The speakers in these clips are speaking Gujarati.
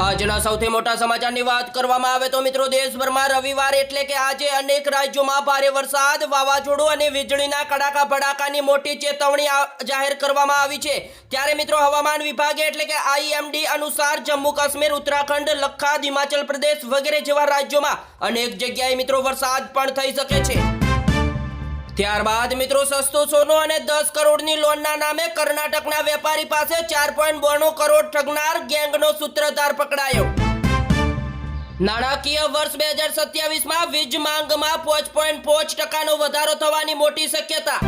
આજના સૌથી મોટા સમાચારની વાત કરવામાં આવે તો મિત્રો દેશભરમાં રવિવાર એટલે કે આજે અનેક રાજ્યોમાં ભારે વરસાદ, વાવાઝોડું અને વીજળીના કડાકા ભડાકાની મોટી ચેતવણી જાહેર કરવામાં આવી છે। ત્યારે મિત્રો હવામાન વિભાગે એટલે કે IMD અનુસાર જમ્મુ કાશ્મીર, ઉત્તરાખંડ, લદ્દાખ, હિમાચલ પ્રદેશ વગેરે જેવા રાજ્યોમાં અનેક જગ્યાએ મિત્રો વરસાદ પણ થઈ શકે છે। ત્યારબાદ મિત્રો સસ્તું સોનું અને 10 કરોડની લોનના નામે કર્ણાટકના વેપારી પાસે 4.92 કરોડ ઠગનાર ગેંગનો સૂત્રધાર પકડાયો। નાણાકીય વર્ષ 2027માં વીજ માંગમાં 5.5% વધારો થવાની મોટી શક્યતા।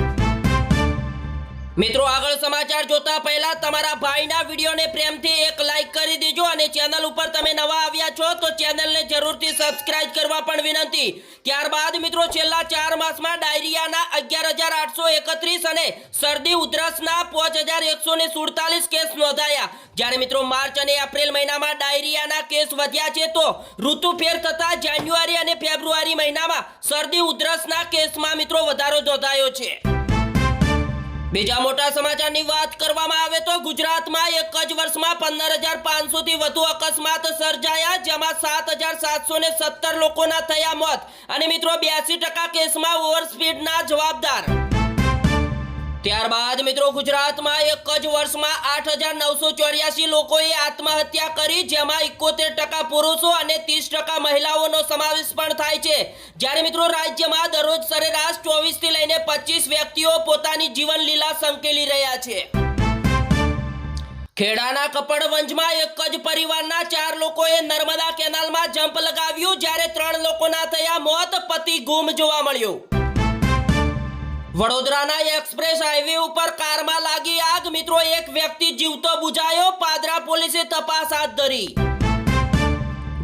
મિત્રો આગળ સમાચાર જોતા પહેલા તમારા ભાઈના વિડીયોને પ્રેમથી એક લાઈક કરી દેજો અને ચેનલ ઉપર તમે નવા આવ્યા છો તો ચેનલને જરૂરથી સબસ્ક્રાઇબ કરવા પણ વિનંતી। ત્યારબાદ મિત્રો છેલ્લા 4 માસમાં ડાયરિયાના 11,831 અને શરદી ઉધરસના 5,147 કેસ નોંધાયા। જ્યારે મિત્રો માર્ચ અને એપ્રિલ મહિનામાં ડાયરિયાના કેસ વધ્યા છે તો ઋતુફેર થતા જાન્યુઆરી અને ફેબ્રુઆરી મહિનામાં શરદી ઉધરસના કેસમાં મિત્રો વધારો નોંધાયો છે। બીજા મોટા સમાચારની વાત કરવામાં આવે તો ગુજરાતમાં એક જ વર્ષમાં 15,500 થી વધુ અકસ્માત સર્જાયા, જેમાં 7,717 લોકોના થયા મોત અને મિત્રો 82% કેસમાં ઓવરસ્પીડના જવાબદાર। ત્યારબાદ મિત્રો ગુજરાતમાં એક જ વર્ષમાં 8,984 લોકોએ આત્મહત્યા કરી, જેમાં 71% પુરુષો અને 30% મહિલાઓનો સમાવેશ પણ થાય છે। જ્યારે મિત્રો રાજ્યમાં દરરોજ સરેરાશ 24 થી લઈને 25 વ્યક્તિઓ પોતાની જીવન લીલા સંકેલી રહ્યા છે। ખેડાના કપડવંજમાં એક જ પરિવારના 4 લોકોએ નર્મદા કેનાલમાં જમ્પ લગાવ્યું, જ્યારે 3 લોકોના થયા મોત, પતિ ગુમ જોવા મળ્યો। વડોદરાના એક્સપ્રેસ હાઈવે ઉપર કારમાં લાગી આગ, મિત્રો એક વ્યક્તિ જીવતો બુજાયો, પાદરા પોલીસે તપાસ હાથ ધરી।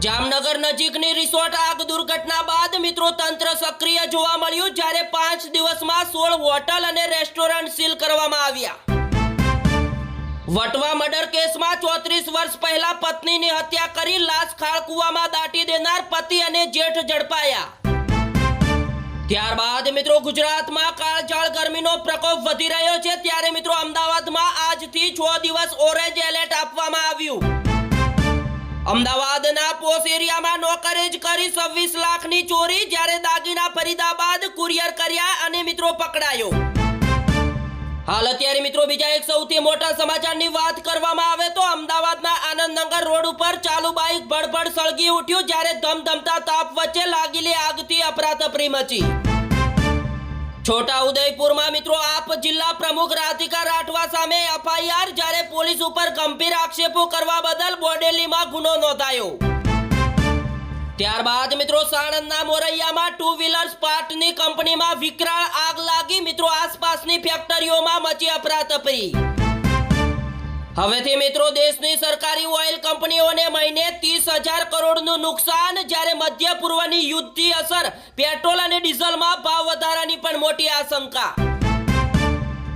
જામનગર નજીકની રિસોર્ટ આગ દુર્ઘટના બાદ મિત્રો તંત્ર સક્રિય જોવા મળ્યું, જ્યારે 5 દિવસમાં 16 હોટલ અને રેસ્ટોરન્ટ સીલ કરવામાં આવ્યા। વટવા મર્ડર કેસમાં 34 વર્ષ પહેલા પત્નીની હત્યા કરી લાશ ખાળકુવામાં દાટી દેનાર પતિ અને જેઠ ઝડપાયા। ત્યારબાદ મિત્રો ગુજરાતમાં કાળઝાળ ગરમીનો પ્રકોપ વધી રહ્યો છે, ત્યારે મિત્રો અમદાવાદમાં આજથી 6 દિવસ ઓરેન્જ એલર્ટ આપવામાં આવ્યું। અમદાવાદના પોશ એરિયામાં નોકરે જ કરી 26 લાખની ચોરી, જ્યારે દાગીના ફરીદાબાદ કુરિયર કર્યા અને મિત્રો પકડાયો। હાલ અત્યારે મિત્રો બીજા એક સૌથી મોટા સમાચારની વાત કરવામાં આવે તો અમદાવાદના આનંદનગર રોડ ઉપર ચાલુ બાઇક ભડભડ સળગી ઉઠ્યું, જ્યારે ધમધમતા તાપ વચ્ચે લાગેલી આગથી અફરાતફરી મચી। છોટાઉદેપુરમાં મિત્રો આપ જિલ્લા પ્રમુખ રાધિકા રાઠવા સામે FIR, જ્યારે પોલીસ ઉપર ગંભીર આક્ષેપો કરવા બદલ બોડેલીમાં ગુનો નોંધાયો। ત્યારબાદ મિત્રો સાણંદના મોરૈયામાં 2 વ્હીલર્સ પાર્ટની કંપનીમાં વિકરાળ આગ લાગી, મિત્રો આસપાસની ફેક્ટરીઓમાં મચી અફરાતફરી। હવેથી મિત્રો દેશની સરકારી ઓઇલ કંપનીઓને મહિને 30,000 કરોડનું નુકસાન, જ્યારે મધ્ય પૂર્વની યુદ્ધની અસર, પેટ્રોલ અને ડીઝલમાં ભાવ વધારાની પણ મોટી આશંકા।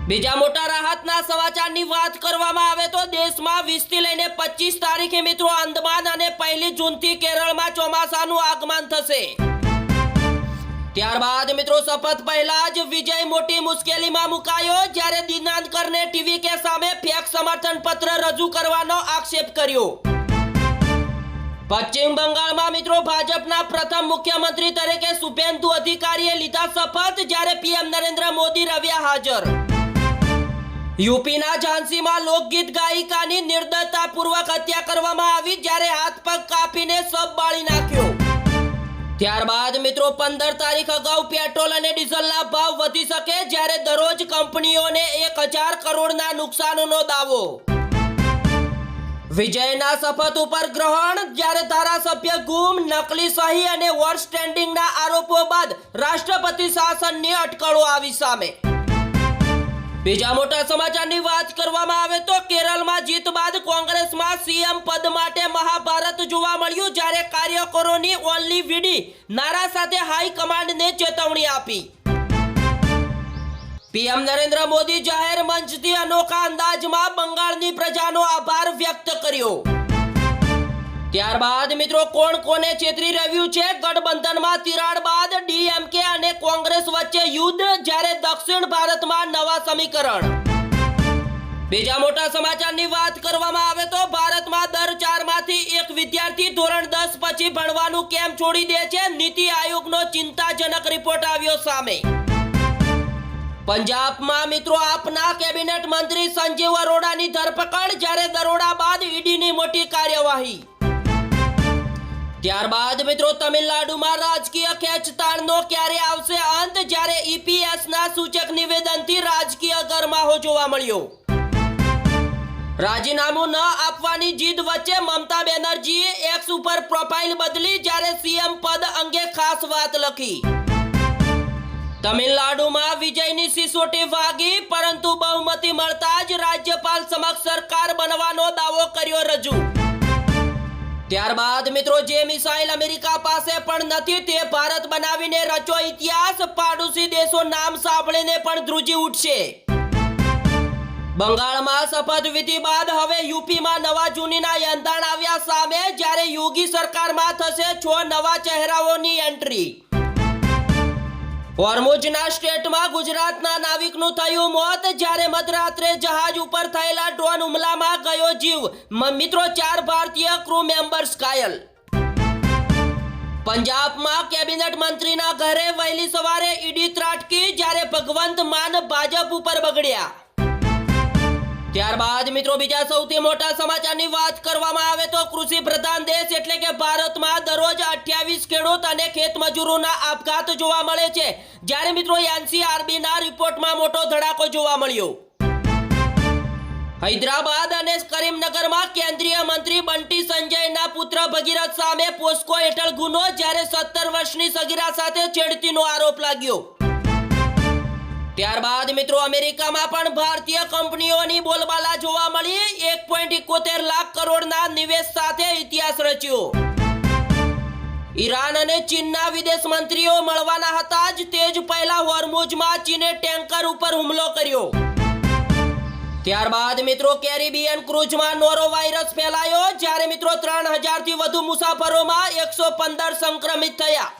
બીજા મોટા રાહતના સમાચારની વાત કરવામાં આવે તો દેશમાં 20 થી લઈને 25 તારીખે મિત્રો અંદમાન અને 1 જૂનથી કેરળમાં ચોમાસાનું આગમન થશે। ત્યારબાદ મિત્રો શપથ પહેલા જ વિજય મોટી મુશ્કેલીમાં મુકાયો, જ્યારે દિનાનકરને ટીવી કે સામે ફેક સમર્થન પત્ર રજૂ કરવાનો આક્ષેપ કર્યો। પશ્ચિમ બંગાળમાં મિત્રો ભાજપના પ્રથમ મુખ્યમંત્રી તરીકે શુભેન્દુ અધિકારીએ લીધા શપથ, જ્યારે PM નરેન્દ્ર મોદી રહ્યા હાજર। યુપીના ઝાંસીમાં લોકગીત ગાયિકાની નિર્દયતાપૂર્વક હત્યા કરવામાં આવી, જ્યારે હાથ પગ કાપીને શબ બાળી નાખ્યો। ત્યારબાદ મિત્રો 15 તારીખ અગાઉ પેટ્રોલ અને ડીઝલના ભાવ વધી શકે, જ્યારે દરરોજ કંપનીઓને 1,000 કરોડના નુકસાનનો દાવો। વિજયના શપથ ઉપર ગ્રહણ, જ્યારે ધારાસભ્ય ગુમ, નકલી સહી અને વોટ સ્ટેન્ડિંગના આરોપો બાદ રાષ્ટ્રપતિ શાસનની અટકળો આવી સામે। બીજા મોટા સમાચારની વાત કરવામાં આવે તો કેરળમાં જીત બાદ કોંગ્રેસમાં CM પદ માટે મહાભારત જોવા મળ્યું, જ્યારે કાર્યકરોની ઓનલી વીડી નારા સાથે હાઈકમાન્ડને ચેતવણી આપી। PM નરેન્દ્ર મોદી જાહેર મંચથી અનોખા અંદાજમાં બંગાળની પ્રજાનો આભાર વ્યક્ત કર્યો। ત્યારબાદ મિત્રો કોણ કોને છેતરી રહ્યું છે, ગઠબંધનમાં તિરાડ બાદ DMK અને કોંગ્રેસ વચ્ચે યુદ્ધ, જ્યારે દક્ષિણ ભારતમાં નવા સમીકરણ। બીજા મોટા સમાચારની વાત કરવામાં આવે તો ભારતમાં દર 4 માંથી એક વિદ્યાર્થી વિદ્યાર્થી ધોરણ 10 પછી ભણવાનું કેમ છોડી દે છે? નીતિ આયોગનો ચિંતાજનક રિપોર્ટ આવ્યો સામે. પંજાબમાં મિત્રો આપના કેબિનેટ મંત્રી સંજીવ અરોડાની ધરપકડ, જ્યારે દરોડા બાદ ઈડીની મોટી કાર્યવાહી. ત્યારબાદ મિત્રો તમિલનાડુમાં રાજકીય ખેંચતાણનો ક્યારે આવશે અંત? જ્યારે ઈપીએસના સૂચક નિવેદનથી રાજકીય ગરમાહો જોવા મળ્યો. રાજીનામું ન આપવાની જીદ વચ્ચે મમતા બેનર્જીએ એક્સ ઉપર પ્રોફાઇલ બદલી, જ્યારે સીએમ પદ અંગે ખાસ વાત લખી. તમિલનાડુમાં વિજયની સિસોટી વાગી, પરંતુ બહુમતી મળતા જ રાજ્યપાલ સમક્ષ સરકાર બનવાનો દાવો કર્યો રજૂ. ત્યારબાદ મિત્રો જે મિસાઇલ અમેરિકા પાસે પણ નથી તે ભારત બનાવીને રચો ઇતિહાસ, પાડોશી દેશો નામ સાંભળીને પણ ધ્રુજી ઉઠશે. બંગાળમાં શપથવિધિ બાદ હવે યુપીમાં નવા જૂનીના યંધાણ આવ્યા સામે, જ્યારે યોગી સરકારમાં થશે 6 નવા ચહેરાઓની એન્ટ્રી. હોર્મુઝના સ્ટ્રેટમાં ગુજરાતના નાવિકનું થયું મોત, જ્યારે મધરાત્રે જહાજ ઉપર થયેલા ડ્રોન હુમલામાં ગયો જીવ. મિત્રો 4 ભારતીય ક્રૂ મેમ્બર્સ ઘાયલ. પંજાબમાં કેબિનેટ મંત્રીના ઘરે વહેલી સવારે ઈડી ત્રાટકી, જ્યારે ભગવંત માન ભાજપ ઉપર બગડ્યા. ત્યારબાદ મિત્રો બીજા સૌથી મોટા સમાચારની વાત કરવામાં આવે તો કૃષિ પ્રધાન દેશ એટલે કે ભારતમાં દરરોજ 28 ખેડૂત અને ખેતમજૂરોના આપઘાત જોવા મળે છે, જ્યારે મિત્રો એનસીઆરબીના રિપોર્ટમાં મોટો ધડાકો જોવા મળ્યો. હૈદરાબાદ અને કરીમનગરમાં કેન્દ્રીય મંત્રી બંટી સંજયના પુત્ર ભગીરથ સામે પોસ્કો હેઠળ ગુનો, જ્યારે 17 વર્ષની સગીરા સાથે છેડતીનો આરોપ લાગ્યો. ત્યારબાદ મિત્રો અમેરિકામાં પણ ભારતીય કંપનીઓની બોલબાલા જોવા મળી. 1.71 લાખ કરોડના નિવેશ સાથે ઇતિહાસ રચ્યો. ઈરાન અને ચીનના વિદેશ મંત્રીઓ મળવાના હતા જ તે જ પહેલા હોર્મુઝમાં ચીને ટેન્કર ઉપર હુમલો કર્યો. ત્યારબાદ મિત્રો કેરેબિયન ક્રૂઝમાં નોરો વાયરસ ફેલાયો, જ્યારે મિત્રો 3000 થી વધુ મુસાફરોમાં 115 સંક્રમિત થયા.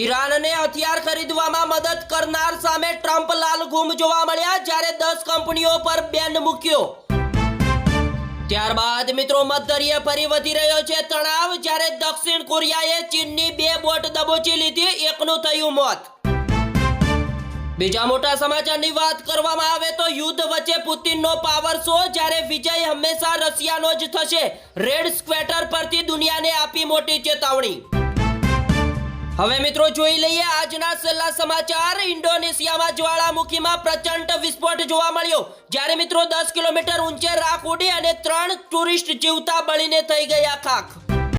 ઈરાનને હથિયાર ખરીદવામાં મદદ કરનાર સામે ટ્રમ્પ લાલઘૂમ જોવા મળ્યા, જ્યારે 10 કંપનીઓ પર બેન મૂક્યો. ત્યારબાદ મિત્રો મધદરિયે ફરી વધી રહ્યો છે તણાવ, જ્યારે દક્ષિણ કોરિયાએ ચીનની 2 બોટ દબોચી લીધી, એકનું થયું મોત. બીજા મોટા સમાચારની વાત કરવામાં આવે તો યુદ્ધ વચ્ચે પુતિનનો પાવર શો, જ્યારે વિજય હંમેશા રશિયાનો જ થશે. રેડ સ્ક્વેટર પરથી દુનિયાને આપી મોટી ચેતવણી. હવે મિત્રો જોઈ લઈએ આજના છેલ્લા સમાચાર. ઇન્ડોનેશિયામાં જ્વાળામુખીમાં પ્રચંડ વિસ્ફોટ જોવા મળ્યો, જ્યારે મિત્રો 10 કિલોમીટર ઊંચે રાખ ઉડી અને 3 ટુરિસ્ટ જીવતા બળીને થઈ ગયા ખાખ.